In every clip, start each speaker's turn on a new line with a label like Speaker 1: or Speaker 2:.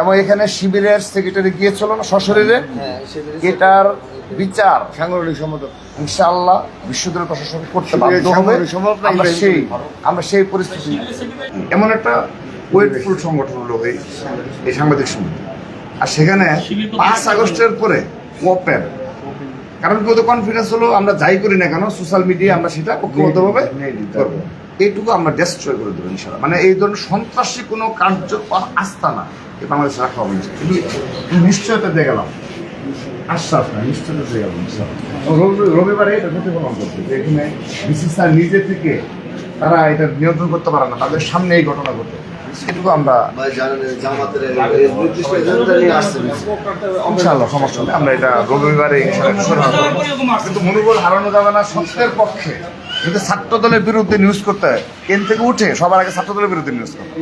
Speaker 1: এবং এখানে শিবিরের সেক্রেটারি গিয়েছিল না সশরীরে, এটার বিচার
Speaker 2: সাংগঠনিক সম্মত
Speaker 1: ইনশাআল্লাহ বিশ্ববিদ্যালয় প্রশাসন করতে বাধ্য হবে। আমরা সেই পরিস্থিতি, এমন একটা ওয়েটফুল সংগঠন হলো এই সাংবাদিক সমিতি, আর সেখানে 5 আগস্টের পরে ওপেন, কারণ কি ওদের কনফিডেন্স হলো আমরা যাই করি না কেন সোশ্যাল মিডিয়া আমরা সেটা ঐক্যবদ্ধভাবে করবো, এইটুকু আমরা ডেস্ট্রয় করে দেবো ইনশাআল্লাহ। মানে এই ধরনের সন্ত্রাসী কোনো কার্য আস্থা না এই বাংলাদেশে রাখা হবে, নিশ্চয়তা দিয়ে গেলাম, আশ্বাস না, নিশ্চয়তা দিয়ে গেলাম রবিবারে এটা প্রতিফলন করছে যে এখানে বিসি স্যার নিজে থেকে তারা এটা নিয়ন্ত্রণ করতে পারে না, তাদের সামনে এই ঘটনা ঘটে, সেটুকু আমরা ইনশাআল্লাহ সমস্যা নেই, আমরা এটা রবিবারে কিন্তু মনোবল হারানো যাবে না সত্যের পক্ষে। যদি ছাত্র দলের বিরুদ্ধে নিউজ করতে হয় এন থেকে উঠে সবার আগে ছাত্র দলের বিরুদ্ধে নিউজ করতে,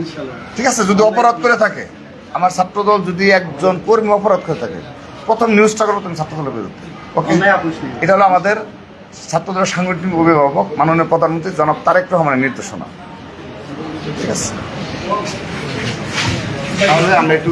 Speaker 1: ঠিক আছে? যদি অপরাধ করে থাকে আমার ছাত্রদল, যদি একজন কর্মী অপরাধ করে থাকে প্রথম নিউজটা করবো তুমি ছাত্র দলের বিরুদ্ধে, ওকে? এটা হলো আমাদের ছাত্রদলের সাংগঠনিক অভিভাবক মাননীয় প্রধানমন্ত্রী জনাব তারেক রহমানের নির্দেশনা, ঠিক আছে? তাহলে আমরা একটু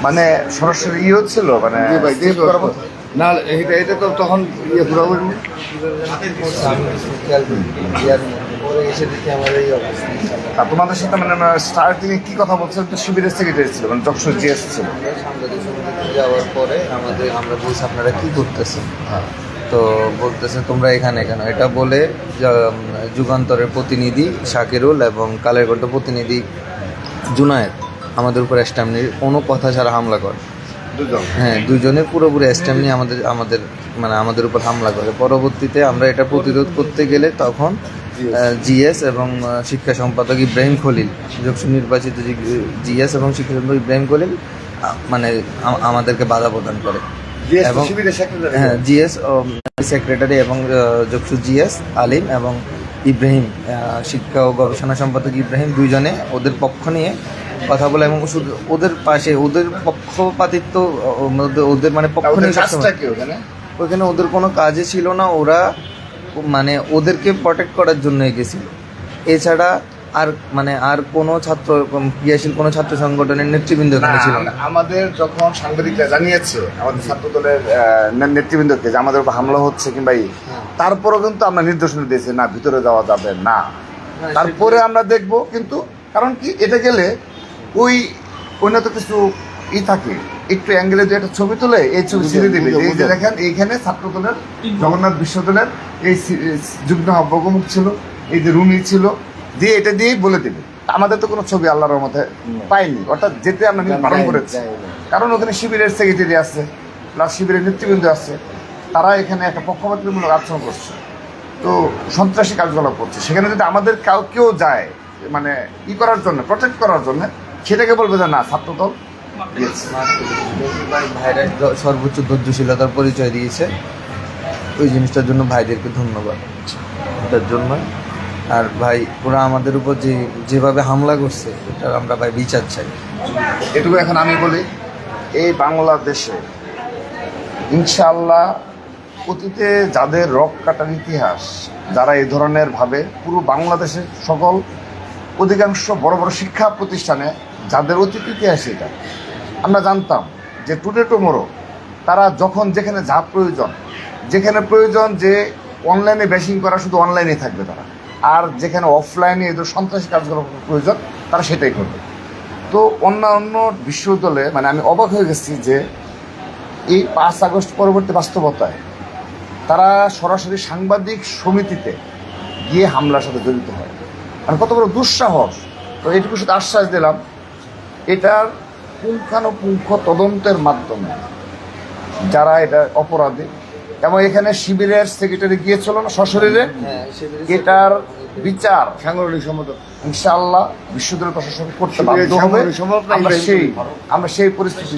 Speaker 1: মানে সরাসরি ইয়ে হচ্ছিল, মানে
Speaker 2: না এটা তো তখন ইয়ে পুরোপুরি
Speaker 1: তোমাদের সাথে মানে স্টার্টিং কি কথা বলছিলাম, তো শিবিরের সেক্রেটারি ছিল, মানে যশোর জিএস ছিল।
Speaker 3: যাওয়ার পরে আমরা বলছি আপনারা কি করতেছেন, তো বলতেছে তোমরা এখানে কেন, এটা বলে যুগান্তরের প্রতিনিধি শাকিরুল এবং কালেরকণ্ঠ প্রতিনিধি জুনায়েদ আমাদের উপর স্ট্যাম্পনির কোনো কথা ছাড়া হামলা করে। হ্যাঁ, দুজনে পুরোপুরি স্ট্যাম্প নিয়ে আমাদের উপর হামলা করে। পরবর্তীতে আমরা এটা প্রতিরোধ করতে গেলে তখন জিএস এবং শিক্ষা সম্পাদক ইব্রাহিম খলিল, যশোর নির্বাচিত জিএস এবং শিক্ষা সম্পাদক ইব্রাহিম খলিল মানে আমাদেরকে বাধা প্রদান করে। এবং হ্যাঁ, জিএস সেক্রেটারি এবং যশোর জিএস আলিম এবং ইব্রাহিম শিক্ষা ও গবেষণা সম্পাদক ইব্রাহিম দুইজনে ওদের পক্ষ নিয়ে কথা বলে এবং শুধু ওদের পাশে ওদের পক্ষপাতিত্ব, ওদের মানে পক্ষ নিয়ে ওইখানে ওদের কোনো কাজে ছিল না, ওরা মানে ওদেরকে প্রোটেক্ট করার জন্য গেছিল। এছাড়া আর কোনো ক্রিয়াশীল কোনো ছাত্র সংগঠনের নেতৃবৃন্দ এখানে ছিল না।
Speaker 1: আমাদের যখন সাংবাদিকরা জানিয়েছে আমাদের ছাত্র দলের নেতৃবৃন্দকে যে আমাদের উপর হামলা হচ্ছে কিংবা তারপরেও কিন্তু আমরা নির্দেশনা দিয়েছি না ভিতরে যাওয়া যাবে না, তারপরে আমরা দেখব। কিন্তু কারণ কি এটা গেলে ওই তো কিছু থাকে, একটু অ্যাঙ্গেলে যে একটা ছবি তুলে এই ছবি ছেড়ে দেবে, এই যে দেখেন এইখানে ছাত্র দলের জগন্নাথ বিশ্ববিদ্যালয়ের এই যুগ্ম আহ্বায়ক ছিল, এই যে রুমি ছিল, দিয়ে এটা দিয়েই বলে দেবে। আমাদের তো কোনো ছবি আল্লাহর রহমতে পাইনি, অর্থাৎ যেতে আমরা পালন করেছি, কারণ ওখানে শিবিরের সেক্রেটারি আছে প্লাস শিবিরের নেতৃবৃন্দ আছে, তারা এখানে একটা পক্ষপাতমূলক আচরণ করছে, তো সন্ত্রাসী কার্যকলাপ করছে। সেখানে যদি আমাদের কেউ যায় মানে করার জন্য, প্রটেক্ট করার জন্য, সেটাকে বলবে যে না ছাত্রদল
Speaker 3: ভাইরা সর্বোচ্চ ধৈর্যশীলতার পরিচয় দিয়েছে, ওই জিনিসটার জন্য ভাইদেরকে ধন্যবাদ এটার জন্য। আর ভাই ওরা আমাদের উপর যেভাবে হামলা করছে এটা আমরা ভাই বিচার চাই।
Speaker 1: এটুকু এখন আমি বলি, এই বাংলাদেশে ইনশাআল্লাহ অতীতে যাদের রক কাটার ইতিহাস, যারা এই ধরনের ভাবে পুরো বাংলাদেশের সকল অধিকাংশ বড় বড় শিক্ষা প্রতিষ্ঠানে যাদের অতীত ইতিহাস, এটা আমরা জানতাম যে টুডে টুমোরো তারা যখন যেখানে যা যেখানে প্রয়োজন যে অনলাইনে ব্যাশিং করা, শুধু অনলাইনে থাকবে তারা, আর যেখানে অফলাইনে এদের সন্ত্রাসী কার্যকলাপ প্রয়োজন তারা সেটাই করবে। তো অন্যান্য বিশ্ববিদ্যালয়ে মানে আমি অবাক হয়ে গেছি যে এই 5 আগস্ট পরবর্তী বাস্তবতায় তারা সরাসরি সাংবাদিক সমিতিতে গিয়ে হামলার সাথে জড়িত হয়, মানে কত বড় দুঃসাহস। তো এইটুকু শুধু আশ্বাস দিলাম, এটার পুঙ্খানুপুঙ্খ তদন্তের মাধ্যমে যারা এটা অপরাধী, এবং এখানে শিবিরের সেক্রেটারি গিয়েছিল না সশরীরে,
Speaker 3: হ্যাঁ সেগুলি
Speaker 1: এটার বিচার
Speaker 2: সাংগঠনিক সম্মত
Speaker 1: ইনশাআল্লাহ বিশ্ববিদ্যালয় প্রশাসন করতে
Speaker 2: শিবিরের
Speaker 1: বাধ্য হবে।
Speaker 2: সাংগঠনিক সম্মত না,
Speaker 1: আমরা সেই পরিস্থিতি